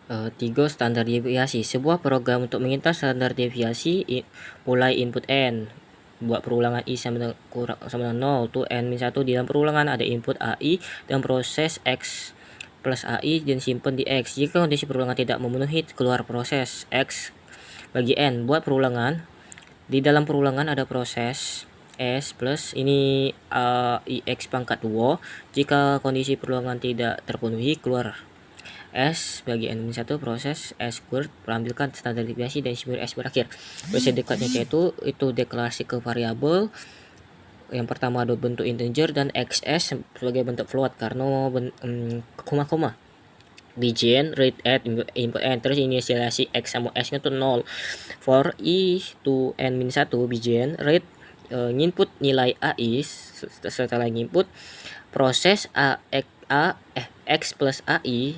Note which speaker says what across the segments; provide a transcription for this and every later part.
Speaker 1: 3. Standar deviasi. Sebuah program untuk mengintai standar deviasi mulai input n. Buat perulangan i sama dengan 0 to n-1. Di dalam perulangan ada input ai dan proses x plus ai dan simpan di x. Jika kondisi perulangan tidak memenuhi, keluar proses x bagi n. Buat perulangan, di dalam perulangan ada proses s plus ini ix pangkat 2. Jika kondisi perulangan tidak terpenuhi, keluar S bagi n-1 proses S squared ambilkan standar deviasi dan sumber S berakhir. Proses dekatnya yaitu itu deklarasi ke variabel. Yang pertama ada bentuk integer dan XS sebagai bentuk float karena koma-koma. Bjn read at input n, terus inisialisasi x sama s nya tuh 0. For i to n-1 bjn read input nilai ai. Setelah input proses x plus ai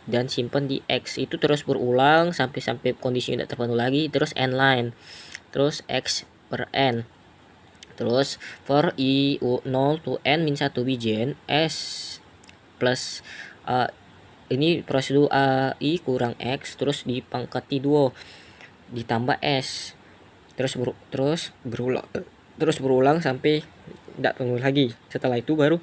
Speaker 1: dan simpan di x. Itu terus berulang sampai kondisi tidak terpenuhi lagi, terus n line, terus x per n. Terus for i 0 to n-1 bjn s plus ini prosedur i kurang x terus dipangkati 2 ditambah s terus berulang sampai tidak penuh lagi. Setelah itu baru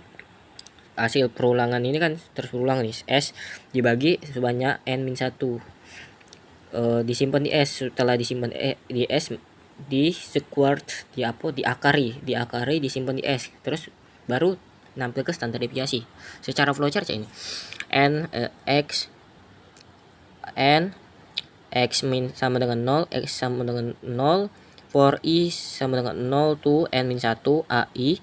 Speaker 1: hasil perulangan ini kan terus berulang nih, s dibagi sebanyak n-1, disimpan di s. Setelah disimpan di s di squared diakari disimpan di s, terus baru nampil ke standar deviasi secara flowchart ini x min sama dengan 0, x sama dengan 0, for i sama dengan 0 to n-1 ai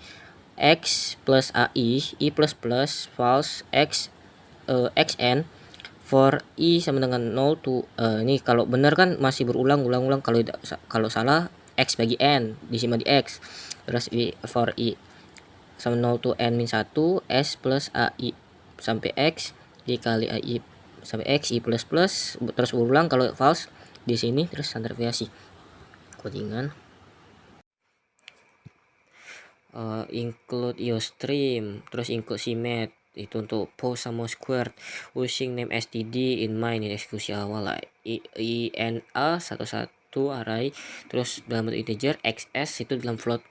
Speaker 1: x plus ai i plus plus false x xn for i sama dengan 0 to ini kalau benar kan masih berulang, kalau salah x bagi n disimpan di x. Terus for i sama 0 to n-1 s plus ai sampai x dikali ai sampai x i plus plus terus berulang. Kalau false di sini terus standar deviasi codingan. Include iostream, terus include cmet itu untuk post sama squared, using name std in mind in eksekusi awal lah. ina 11 array terus dalam bentuk integer, xs itu dalam float,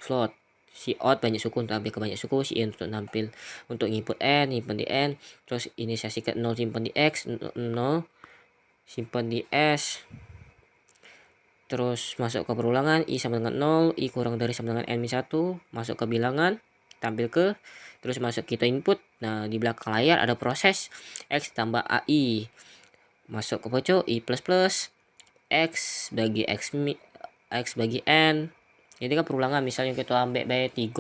Speaker 1: si out banyak suku untuk ambil ke banyak suku, si in untuk nampil untuk input n, simpan di n, terus inisiasi ke 0 simpan di x, 0 simpan di s, terus masuk ke perulangan i sama dengan 0, i kurang dari sama dengan n-1, masuk ke bilangan, tampil ke, terus masuk kita input. Nah di belakang layar ada proses x tambah ai, masuk ke pojok i plus plus x bagi bagi n. Jadi kan perulangan, misalnya kita ambil baik 3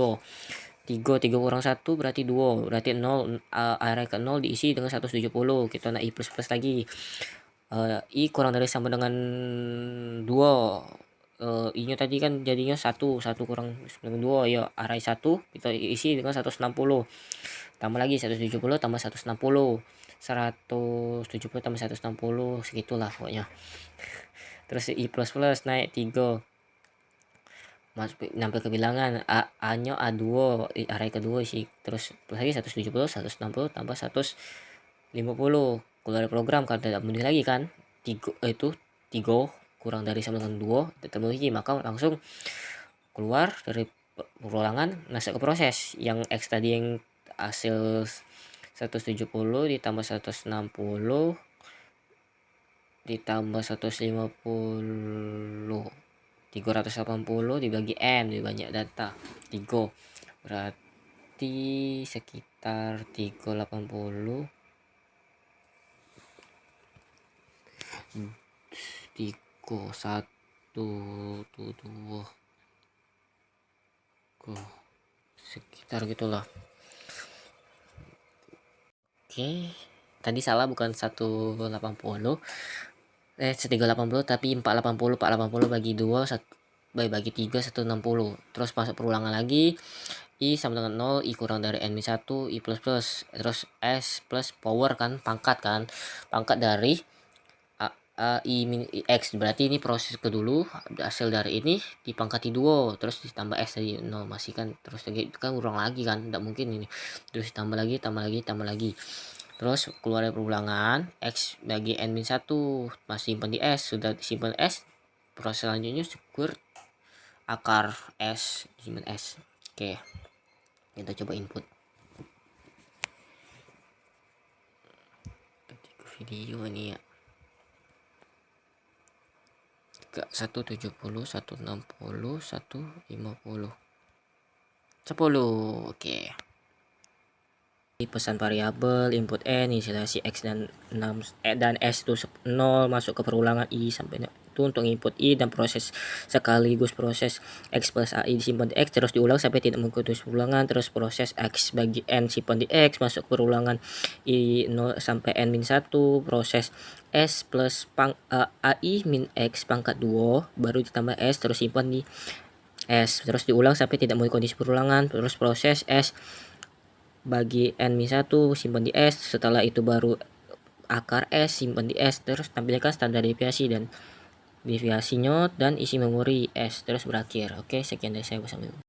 Speaker 1: kurang 1 berarti 2, berarti 0, array ke 0 diisi dengan 170. Kita nak i plus plus lagi, i kurang dari sama dengan 2, i nya tadi kan jadinya 1 kurang dengan 2 ya, array 1 kita isi dengan 160, tambah lagi 170 tambah 160, 170 tambah 160 segitulah pokoknya. Terus i plus plus naik 3 masuk nampil ke bilangan, a nya a2, array kedua isi terus plus lagi 170 160 tambah 150, keluar dari program kalau tidak memenuhi lagi kan 3 kurang dari sama dengan 2 tidak terpenuhi, maka langsung keluar dari perulangan masuk ke proses yang x tadi yang hasil 170 ditambah 160 ditambah 150 380 dibagi n, lebih banyak data 3 berarti sekitar 380 1 2 sekitar gitulah. Oke, tadi salah, bukan 180 380 tapi 480 bagi 2 bagi 3 160. Terus masuk perulangan lagi, i sama dengan 0, i kurang dari n-1, i plus plus, terus s plus power kan, pangkat dari i min x, berarti ini proses ke dulu, hasil dari ini dipangkati 2 terus ditambah s tadi 0, masih kan terus lagi kan ulang lagi kan, tidak mungkin ini terus tambah lagi Terus keluar dari perulangan, X bagi N-1 masih simpan di S, sudah disimpan S, proses selanjutnya square akar S, simpan S. Oke, kita coba input video ini ya. 170, 160, 150, 10. Oke. Pesan variabel input n isolasi x dan 6 dan s itu 0 masuk ke perulangan i sampai itu untuk input i dan proses sekaligus proses x plus ai disimpan di x terus diulang sampai tidak mengikuti perulangan, terus proses x bagi n simpan di x masuk ke perulangan i 0 sampai n min 1, proses s plus ai min x pangkat 2 baru ditambah s terus simpan di s terus diulang sampai tidak mengikuti kondisi perulangan, terus proses s bagi n-1 simpan di S, setelah itu baru akar S simpan di S, terus tampilkan standar deviasi dan deviasinya dan isi memori S, terus berakhir. Oke, sekian dari saya, wassalamualaikum.